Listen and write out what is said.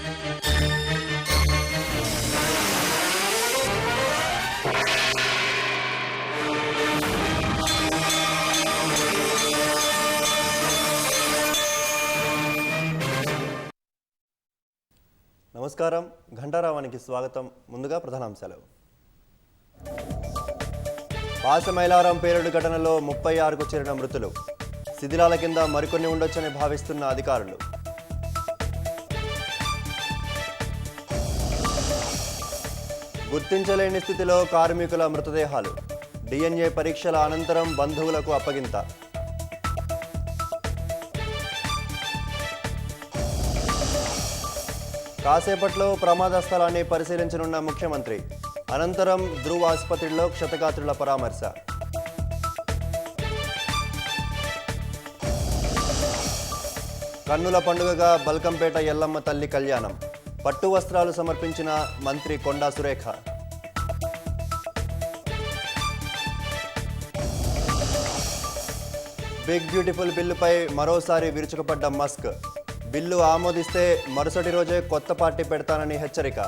నమస్కారం, ఘంటారావానికి స్వాగతం. ముందుగా ప్రధానాంశాలు. పాసమైలారం పేలుడు ఘటనలో 36కు చేరిన మృతులు. శిథిలాల కింద మరికొన్ని ఉండొచ్చని భావిస్తున్న అధికారులు. గుర్తించలేని స్థితిలో కార్మికుల మృతదేహాలు. డిఎన్ఏ పరీక్షల అనంతరం బంధువులకు అప్పగింత. కాసేపట్లో ప్రమాద స్థలాన్ని పరిశీలించనున్న ముఖ్యమంత్రి. అనంతరం ధ్రువ ఆసుపత్రిలో క్షతగాత్రుల పరామర్శ. కన్నుల పండుగగా బల్కంపేట ఎల్లమ్మ తల్లి కళ్యాణం. పట్టు వస్త్రాలు సమర్పించిన మంత్రి కొండా సురేఖ. బిగ్ బ్యూటిఫుల్ బిల్లుపై మరోసారి విరుచుకుపడ్డ మస్క్. బిల్లు ఆమోదిస్తే మరుసటి రోజే కొత్త పార్టీ పెడతానని హెచ్చరిక.